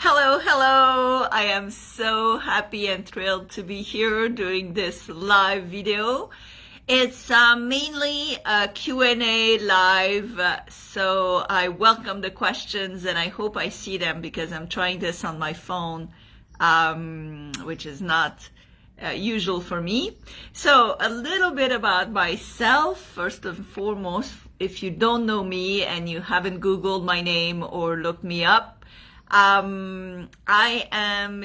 Hello, hello. I am so happy and thrilled to be here doing this live video. It's mainly a Q&A live, so I welcome the questions and I hope I see them because I'm trying this on my phone, which is not usual for me. So a little bit about myself. First and foremost, if you don't know me and you haven't Googled my name or looked me up, I am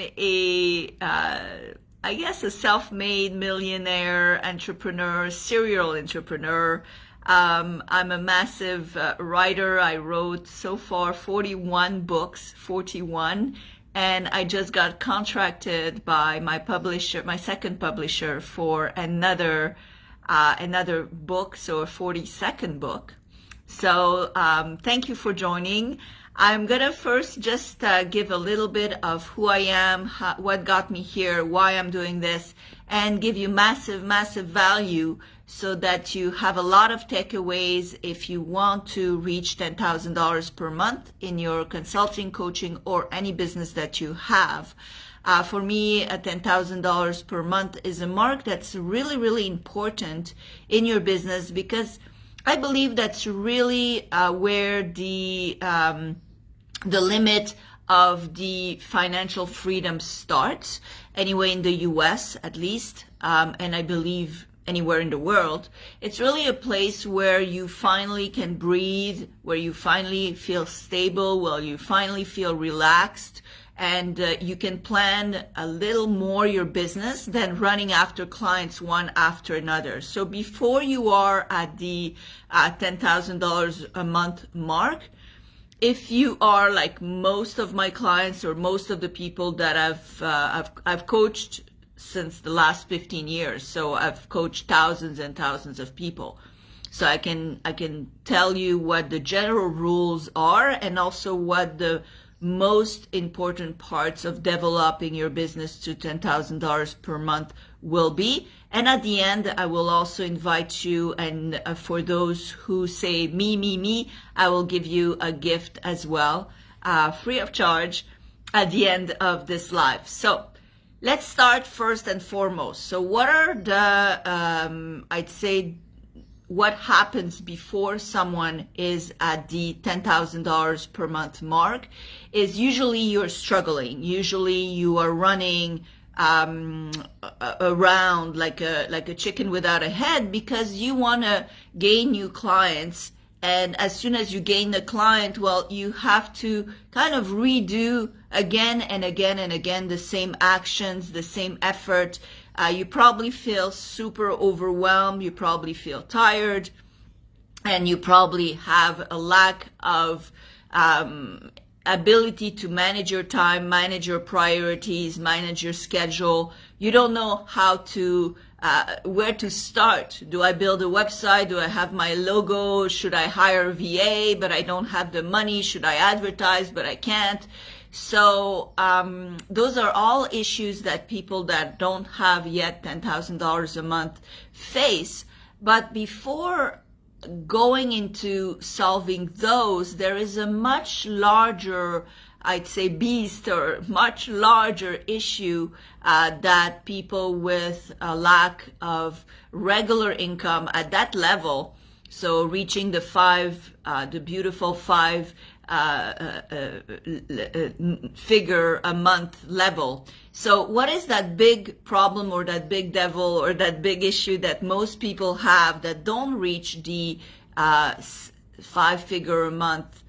I guess a self-made millionaire entrepreneur, serial entrepreneur. I'm a massive writer. I wrote so far 41 books, 41, and I just got contracted by my publisher, my second publisher, for another book, so a 42nd book. So thank you for joining. I'm gonna first just give a little bit of who I am, what got me here, why I'm doing this, and give you massive value so that you have a lot of takeaways if you want to reach $10,000 per month in your consulting, coaching, or any business that you have. For me, $10,000 per month is a mark that's really important in your business, because I believe that's really where the limit of the financial freedom starts, anyway, in the US at least, and I believe anywhere in the world. It's really a place where you finally can breathe, where you finally feel stable, where you finally feel relaxed, and you can plan a little more your business than running after clients one after another. So before you are at the $10,000 a month mark, if you are like most of my clients or most of the people that I've coached since the last 15 years, so I've coached thousands and thousands of people. So I can tell you what the general rules are and also what the most important parts of developing your business to $10,000 per month will be. And at the end, I will also invite you, and for those who say me, I will give you a gift as well, free of charge at the end of this live. So let's start first and foremost. So what are the, I'd say, what happens before someone is at the $10,000 per month mark is usually you're struggling. Usually you are running around like a chicken without a head, because you want to gain new clients. And as soon as you gain the client, well, you have to kind of redo again and again and again the same actions, the same effort. You probably feel super overwhelmed, you probably feel tired, and you probably have a lack of ability to manage your time, manage your priorities, manage your schedule. You don't know how to, where to start. Do I build a website? Do I have my logo? Should I hire a VA, but I don't have the money? Should I advertise, but I can't? So those are all issues that people that don't have yet $10,000 a month face. But before going into solving those, there is a much larger, I'd say, beast, or much larger issue that people with a lack of regular income at that level, so reaching the beautiful five figure a month level. So what is that big problem or that big devil or that big issue that most people have that don't reach the 5-figure a month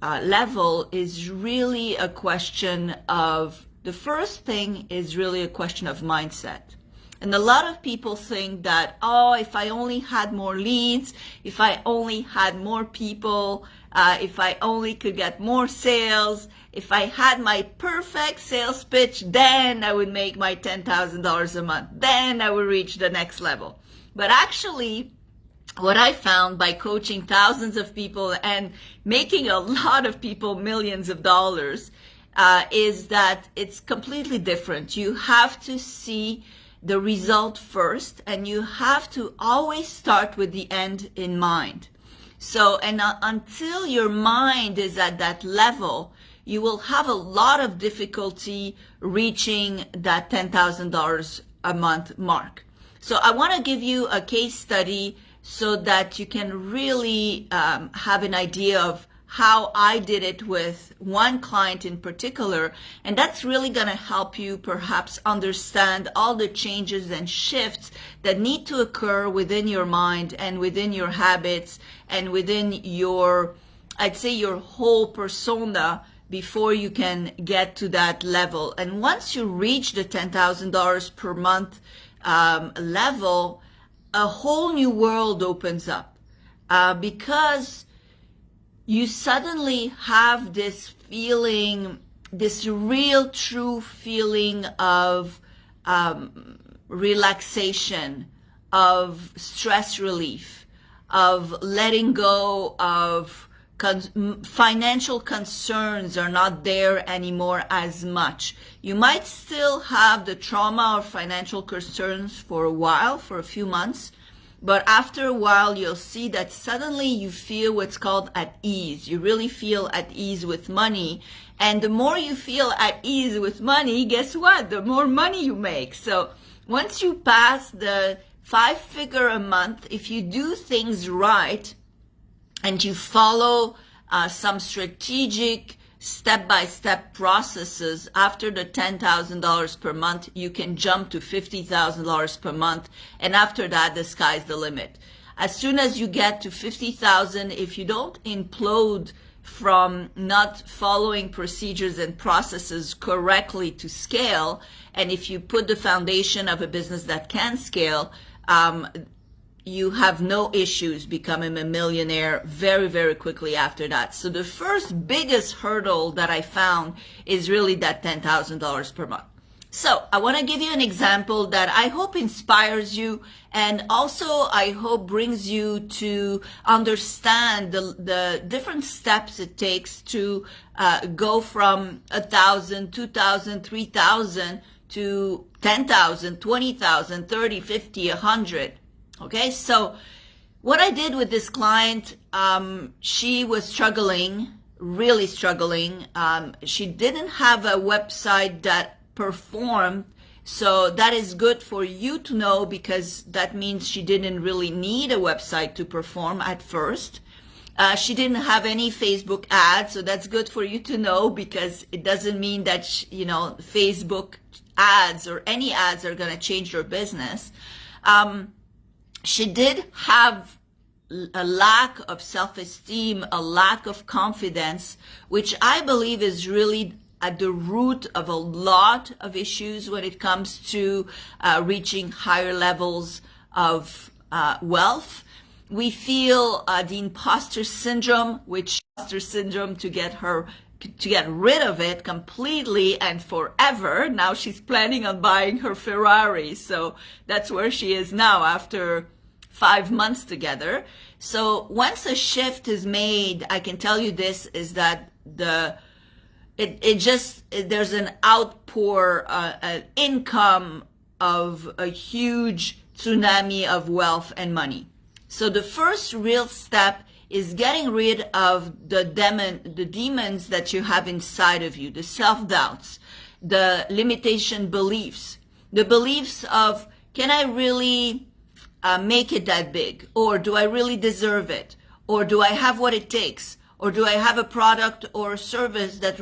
level? Is really a question of, the first thing is really a question of mindset. And a lot of people think that, oh, if I only had more leads, if I only had more people, if I only could get more sales, if I had my perfect sales pitch, then I would make my $10,000 a month. Then I would reach the next level. But actually, what I found by coaching thousands of people and making a lot of people millions of dollars is that it's completely different. You have to see the result first, and you have to always start with the end in mind. So, and until your mind is at that level, you will have a lot of difficulty reaching that $10,000 a month mark. So I want to give you a case study so that you can really have an idea of how I did it with one client in particular. And that's really going to help you perhaps understand all the changes and shifts that need to occur within your mind and within your habits and within your, I'd say, your whole persona before you can get to that level. And once you reach the $10,000 per month level, a whole new world opens up because you suddenly have this feeling, this real true feeling of relaxation, of stress relief, of letting go of financial concerns are not there anymore as much. You might still have the trauma of financial concerns for a while, for a few months, but after a while, you'll see that suddenly you feel what's called at ease. You really feel at ease with money. And the more you feel at ease with money, guess what? The more money you make. So once you pass the 5-figure a month, if you do things right and you follow some strategic step-by-step processes, after the $10,000 per month, you can jump to $50,000 per month. And after that, the sky's the limit. As soon as you get to 50,000, if you don't implode from not following procedures and processes correctly to scale, and if you put the foundation of a business that can scale, you have no issues becoming a millionaire very, very quickly after that. So the first biggest hurdle that I found is really that $10,000 per month. So I want to give you an example that I hope inspires you and also I hope brings you to understand the different steps it takes to go from 1,000, 2,000, 3,000 to 10,000, 20,000, 30, 50, 100. Okay, so what I did with this client, she was struggling, really struggling. She didn't have a website that performed, so that is good for you to know because that means she didn't really need a website to perform at first. She didn't have any Facebook ads, so that's good for you to know because it doesn't mean that, Facebook ads or any ads are going to change your business. She did have a lack of self-esteem, a lack of confidence, which I believe is really at the root of a lot of issues when it comes to reaching higher levels of wealth. We feel the imposter syndrome, to get rid of it completely and forever. Now she's planning on buying her Ferrari. So that's where she is now after 5 months together. So once a shift is made, I can tell you this is that there's an outpour, an income of a huge tsunami of wealth and money. So the first real step is getting rid of the demons that you have inside of you, the self-doubts, the limitation beliefs, the beliefs of, can I really make it that big? Or do I really deserve it? Or do I have what it takes? Or do I have a product or a service that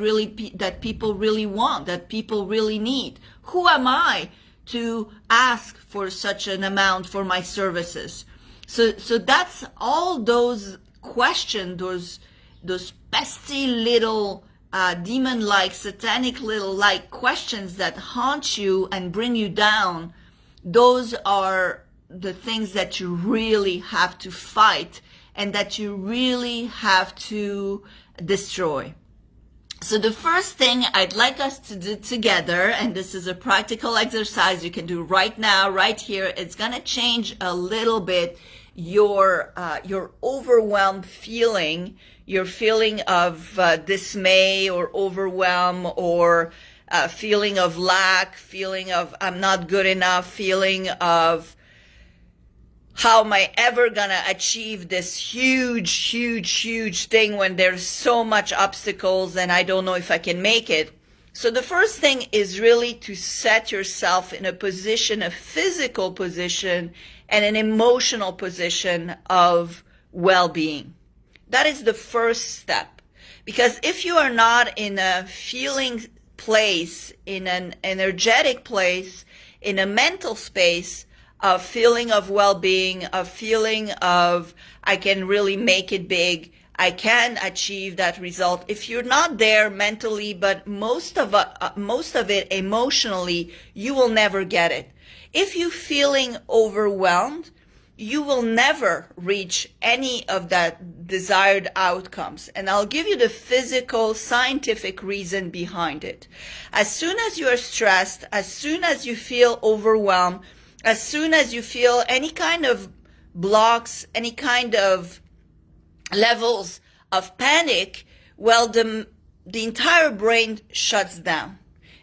people really want, that people really need? Who am I to ask for such an amount for my services? So that's all those questions, those pesky little demon-like, satanic little like questions that haunt you and bring you down. Those are the things that you really have to fight and that you really have to destroy. So the first thing I'd like us to do together, and this is a practical exercise you can do right now, right here, it's going to change a little bit your overwhelmed feeling, your feeling of dismay or overwhelm or feeling of lack, feeling of I'm not good enough, feeling of how am I ever gonna achieve this huge thing when there's so much obstacles and I don't know if I can make it? So the first thing is really to set yourself in a position, a physical position and an emotional position of well-being. That is the first step. Because if you are not in a feeling place, in an energetic place, in a mental space, a feeling of well-being, a feeling of I can really make it big, I can achieve that result. If you're not there mentally, but most of it emotionally, you will never get it. If you're feeling overwhelmed, you will never reach any of that desired outcomes. And I'll give you the physical, scientific reason behind it. As soon as you are stressed, as soon as you feel overwhelmed, as soon as you feel any kind of blocks, any kind of levels of panic, well, the entire brain shuts down.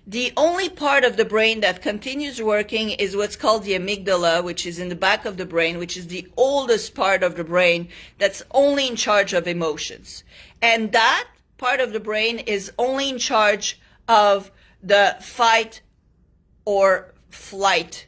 The only part of the brain that continues working is what's called the amygdala, which is in the back of the brain, which is the oldest part of the brain that's only in charge of emotions. And that part of the brain is only in charge of the fight or flight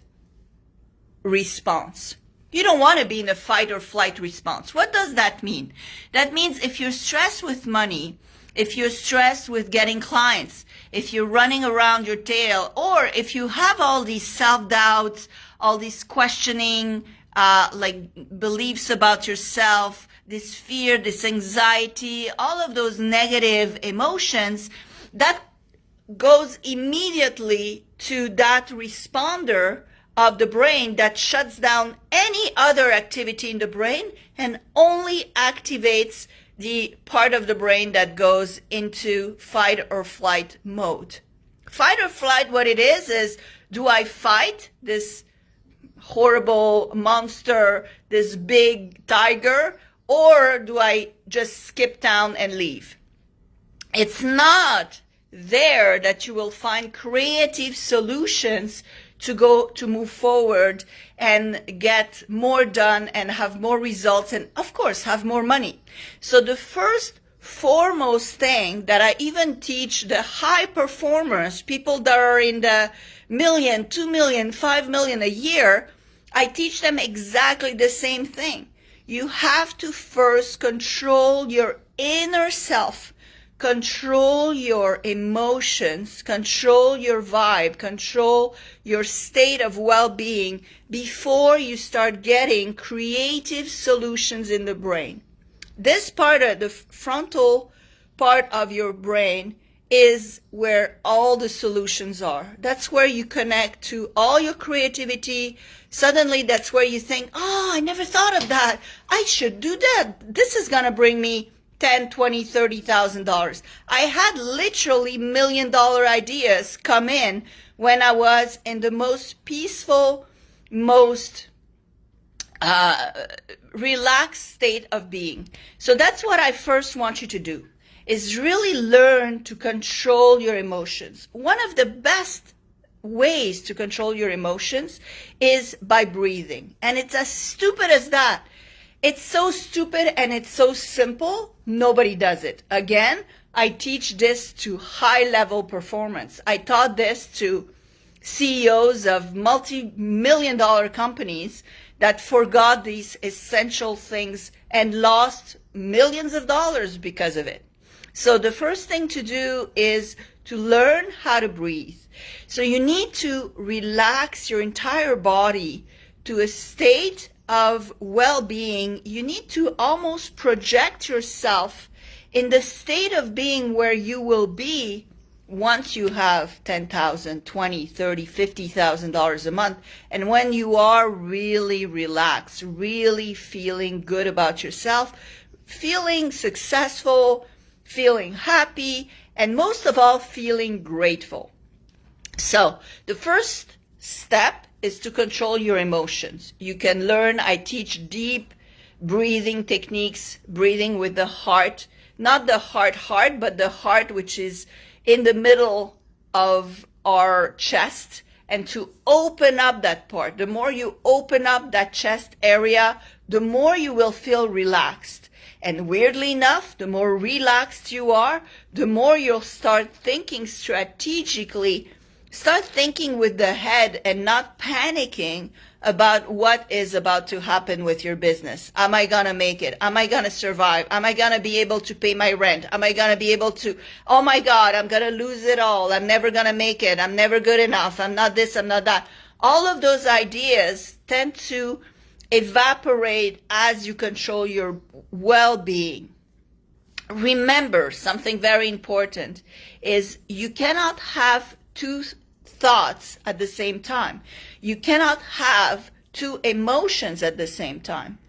response. You don't want to be in a fight or flight response. What does that mean? That means if you're stressed with money, if you're stressed with getting clients, if you're running around your tail, or if you have all these self-doubts, all these questioning, like beliefs about yourself, this fear, this anxiety, all of those negative emotions, that goes immediately to that responder of the brain that shuts down any other activity in the brain and only activates the part of the brain that goes into fight or flight mode. Fight or flight, what it is do I fight this horrible monster, this big tiger, or do I just skip town and leave? It's not there that you will find creative solutions to move forward and get more done and have more results and, of course, have more money. So the first foremost thing that I even teach the high performers, people that are in the million, 2 million, 5 million a year, I teach them exactly the same thing. You have to first control your inner self. Control your emotions, control your vibe, control your state of well-being before you start getting creative solutions in the brain. This part of the frontal part of your brain is where all the solutions are. That's where you connect to all your creativity. Suddenly that's where you think, oh, I never thought of that. I should do that. This is going to bring me $10, $20, $30,000. I had literally $1 million ideas come in when I was in the most peaceful, most relaxed state of being. So that's what I first want you to do, is really learn to control your emotions. One of the best ways to control your emotions is by breathing. And it's as stupid as that. It's so stupid and it's so simple, nobody does it. Again, I teach this to high-level performance. I taught this to CEOs of multi-million-dollar companies that forgot these essential things and lost millions of dollars because of it. So the first thing to do is to learn how to breathe. So you need to relax your entire body to a state of well-being. You need to almost project yourself in the state of being where you will be once you have $10,000, $20,000, $30,000, $50,000 a month, and when you are really relaxed, really feeling good about yourself, feeling successful, feeling happy, and most of all, feeling grateful. So the first step is to control your emotions. You can learn, I teach deep breathing techniques, breathing with the heart, not the heart, but the heart which is in the middle of our chest, and to open up that part. The more you open up that chest area, the more you will feel relaxed. And weirdly enough, the more relaxed you are, the more you'll start thinking strategically, start thinking with the head and not panicking about what is about to happen with your business. Am I gonna make it? Am I gonna survive? Am I gonna be able to pay my rent? Am I gonna be able to, oh my God, I'm gonna lose it all. I'm never gonna make it. I'm never good enough. I'm not this, I'm not that. All of those ideas tend to evaporate as you control your well-being. Remember, something very important is you cannot have two thoughts at the same time. You cannot have two emotions at the same time.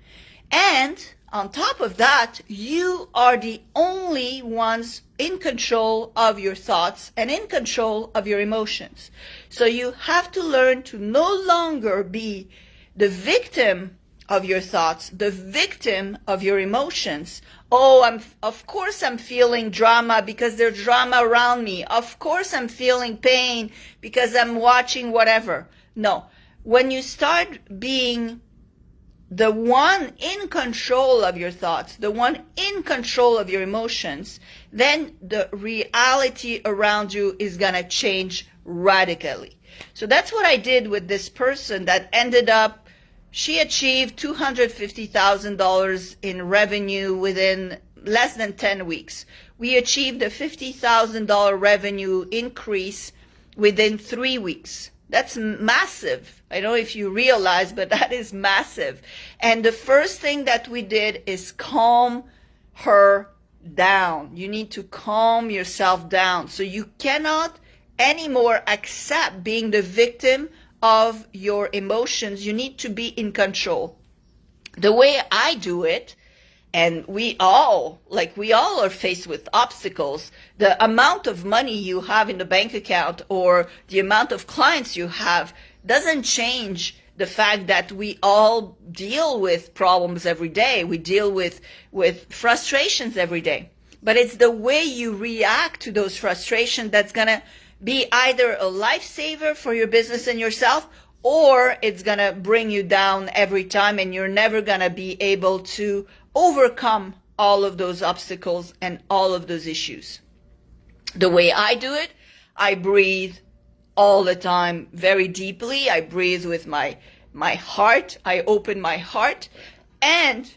And on top of that, you are the only ones in control of your thoughts and in control of your emotions. So you have to learn to no longer be the victim of your thoughts, the victim of your emotions. Oh, of course I'm feeling drama because there's drama around me. Of course I'm feeling pain because I'm watching whatever. No, when you start being the one in control of your thoughts, the one in control of your emotions, then the reality around you is gonna change radically. So that's what I did with this person that ended up, she achieved $250,000 in revenue within less than 10 weeks. We achieved a $50,000 revenue increase within 3 weeks. That's massive. I don't know if you realize, but that is massive. And the first thing that we did is calm her down. You need to calm yourself down. So you cannot anymore accept being the victim of your emotions. You need to be in control. The way I do it, and we all are faced with obstacles. The amount of money you have in the bank account or the amount of clients you have doesn't change the fact that we all deal with problems every day. We deal with frustrations every day. But it's the way you react to those frustrations that's gonna be either a lifesaver for your business and yourself, or it's gonna bring you down every time and you're never gonna be able to overcome all of those obstacles and all of those issues. The way I do it, I breathe all the time very deeply. I breathe with my heart. I open my heart, and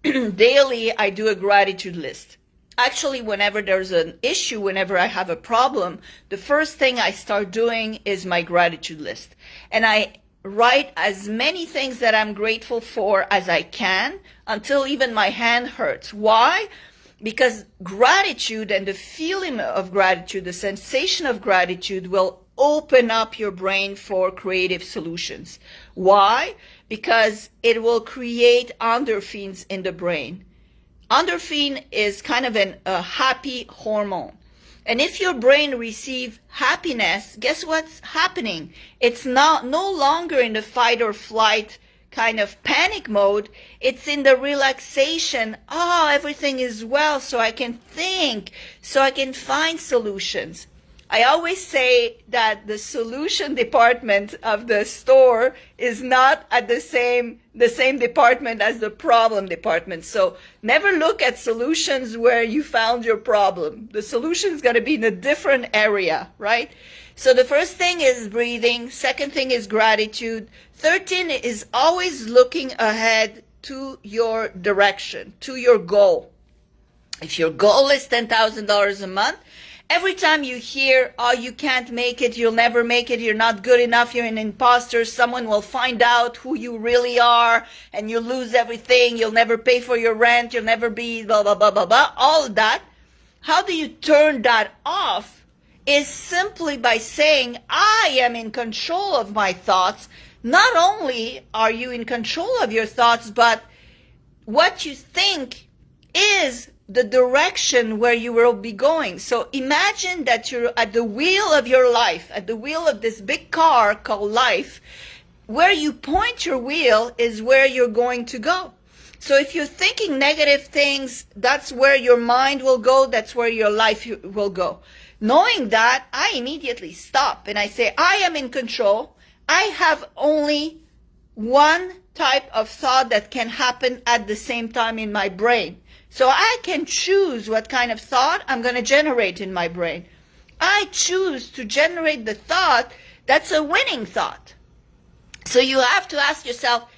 daily I do a gratitude list. Actually, whenever there's an issue, whenever I have a problem, the first thing I start doing is my gratitude list. And I write as many things that I'm grateful for as I can until even my hand hurts. Why? Because gratitude and the feeling of gratitude, the sensation of gratitude will open up your brain for creative solutions. Why? Because it will create endorphins in the brain. Endorphin is kind of a happy hormone. And if your brain receives happiness, guess what's happening? It's no longer in the fight or flight kind of panic mode. It's in the relaxation. Oh, everything is well, so I can think, so I can find solutions. I always say that the solution department of the store is not at the same department as the problem department. So never look at solutions where you found your problem. The solution is going to be in a different area, right? So the first thing is breathing. Second thing is gratitude. Third thing is always looking ahead to your direction, to your goal. If your goal is $10,000 a month, every time you hear, oh, you can't make it, you'll never make it, you're not good enough, you're an imposter, someone will find out who you really are, and you'll lose everything, you'll never pay for your rent, you'll never be blah, blah, blah, blah, blah, all of that. How do you turn that off? Is simply by saying, I am in control of my thoughts. Not only are you in control of your thoughts, but what you think is the direction where you will be going. So imagine that you're at the wheel of your life, at the wheel of this big car called life. Where you point your wheel is where you're going to go. So if you're thinking negative things, that's where your mind will go. That's where your life will go. Knowing that, I immediately stop and I say, I am in control. I have only one type of thought that can happen at the same time in my brain. So I can choose what kind of thought I'm going to generate in my brain. I choose to generate the thought that's a winning thought. So you have to ask yourself,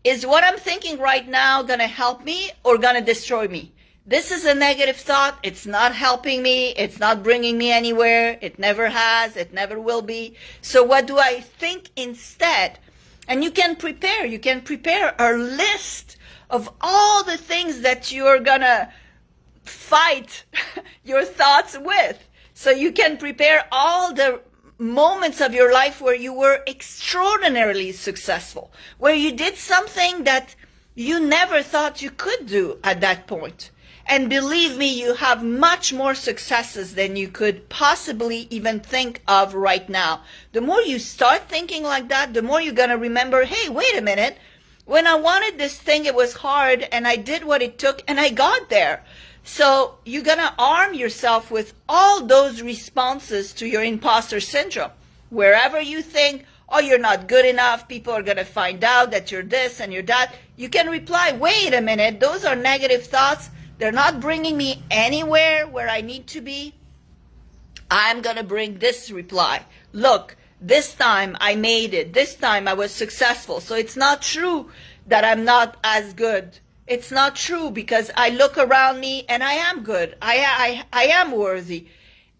is what I'm thinking right now going to help me or going to destroy me? This is a negative thought. It's not helping me. It's not bringing me anywhere. It never has. It never will be. So what do I think instead? And you can prepare a list of all the things that you're going to fight your thoughts with. So you can prepare all the moments of your life where you were extraordinarily successful, where you did something that you never thought you could do at that point. And believe me, you have much more successes than you could possibly even think of right now. The more you start thinking like that, the more you're going to remember, hey, wait a minute. When I wanted this thing, it was hard and I did what it took and I got there. So you're going to arm yourself with all those responses to your imposter syndrome. Wherever you think, oh, you're not good enough, people are going to find out that you're this and you're that, you can reply, wait a minute, those are negative thoughts. They're not bringing me anywhere where I need to be. I'm going to bring this reply. Look, this time I made it. This time I was successful. So it's not true that I'm not as good. It's not true because I look around me and I am good. I am worthy.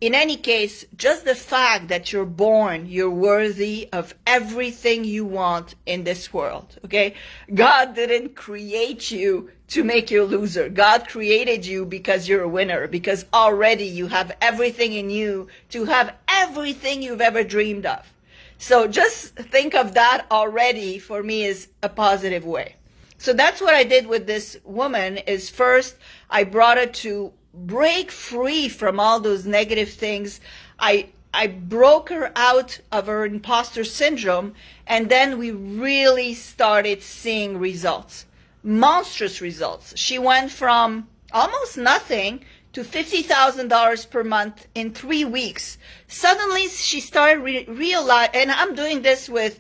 In any case, just the fact that you're born, you're worthy of everything you want in this world, okay? God didn't create you to make you a loser. God created you because you're a winner, because already you have everything in you to have everything you've ever dreamed of. So just think of that already for me is a positive way. So that's what I did with this woman is first I brought her to break free from all those negative things. I broke her out of her imposter syndrome, and then we really started seeing results, monstrous results. She went from almost nothing to $50,000 per month in 3 weeks. Suddenly she started realize, and I'm doing this with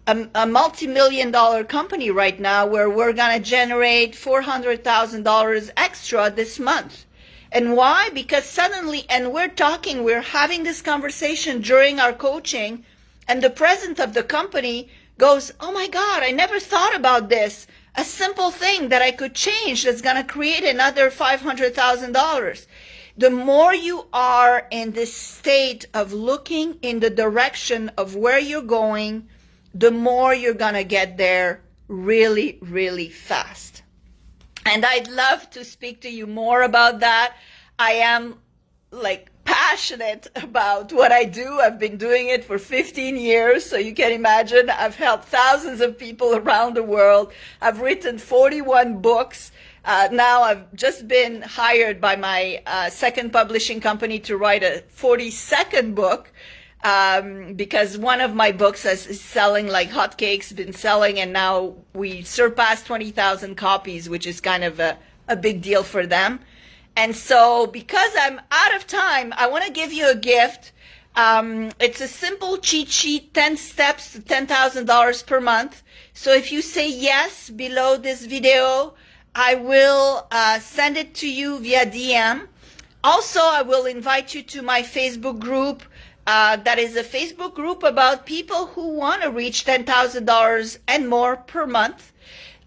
a multi-million-dollar company right now where we're going to generate $400,000 extra this month. And why? Because suddenly, and we're having this conversation during our coaching, and the president of the company goes, oh my God, I never thought about this. A simple thing that I could change that's going to create another $500,000. The more you are in this state of looking in the direction of where you're going, the more you're going to get there really, really fast. And I'd love to speak to you more about that. I am passionate about what I do. I've been doing it for 15 years. So you can imagine I've helped thousands of people around the world. I've written 41 books. Now I've just been hired by my second publishing company to write a 42nd book. Because one of my books is selling like hotcakes, been selling, and now we surpassed 20,000 copies, which is kind of a big deal for them. And so because I'm out of time, I want to give you a gift. It's a simple cheat sheet, 10 steps to $10,000 per month. So if you say yes below this video, I will send it to you via DM. Also, I will invite you to my Facebook group. That is a Facebook group about people who want to reach $10,000 and more per month.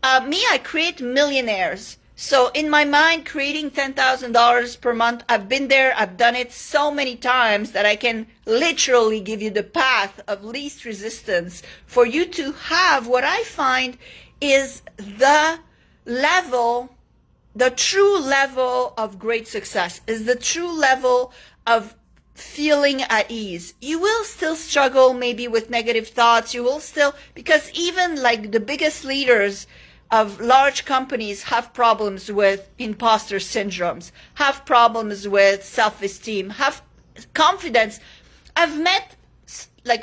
I create millionaires. So in my mind, creating $10,000 per month, I've been there. I've done it so many times that I can literally give you the path of least resistance for you to have what I find is the true level of great success, is the true level of feeling at ease. You will still struggle maybe with negative thoughts. You will still, because even like the biggest leaders of large companies have problems with imposter syndromes, have problems with self-esteem, have confidence. I've met,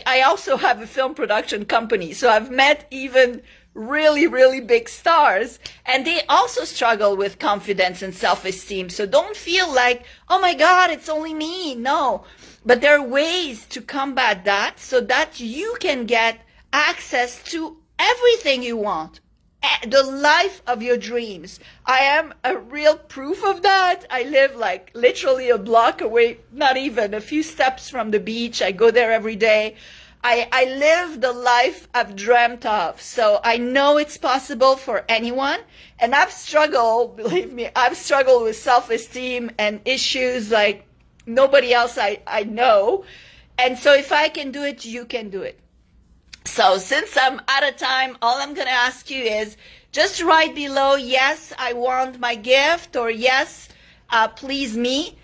I also have a film production company, so I've met even really, really big stars. And they also struggle with confidence and self-esteem. So don't feel like, oh my God, it's only me. No. But there are ways to combat that so that you can get access to everything you want. The life of your dreams. I am a real proof of that. I live like literally a block away, not even a few steps from the beach. I go there every day. I live the life I've dreamt of. So I know it's possible for anyone. And I've struggled, believe me, I've struggled with self-esteem and issues like nobody else I know. And so if I can do it, you can do it. So since I'm out of time, all I'm going to ask you is just write below, yes, I want my gift, or yes, please me.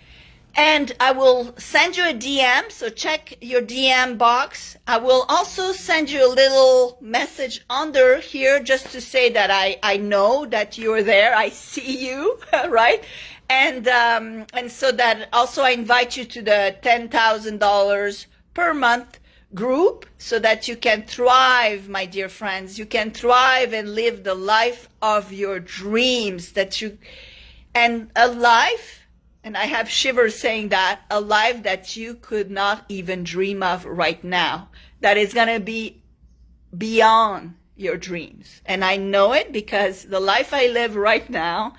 And I will send you a DM, so check your DM box. I will also send you a little message under here just to say that I know that you're there. I see you, right? And so that also I invite you to the $10,000 per month group so that you can thrive, my dear friends. You can thrive and live the life of your dreams and a life, and I have shivers saying that, a life that you could not even dream of right now, that is going to be beyond your dreams. And I know it because the life I live right now,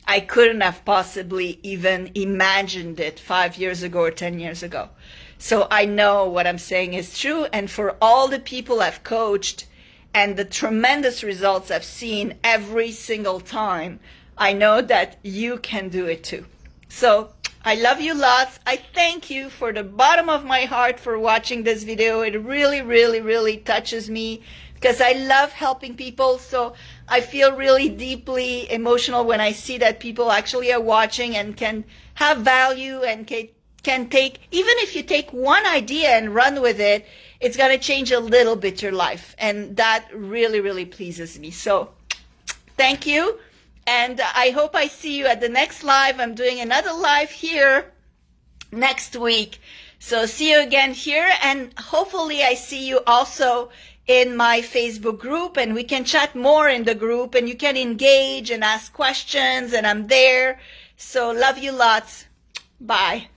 I couldn't have possibly even imagined it 5 years ago or 10 years ago. So I know what I'm saying is true. And for all the people I've coached and the tremendous results I've seen every single time, I know that you can do it too. So I love you lots. I thank you for the bottom of my heart for watching this video. It really, really, really touches me because I love helping people. So I feel really deeply emotional when I see that people actually are watching and can have value and can take, even if you take one idea and run with it, it's going to change a little bit your life. And that really, really pleases me. So thank you. And I hope I see you at the next live. I'm doing another live here next week. So see you again here. And hopefully I see you also in my Facebook group, and we can chat more in the group, and you can engage and ask questions, and I'm there. So love you lots. Bye.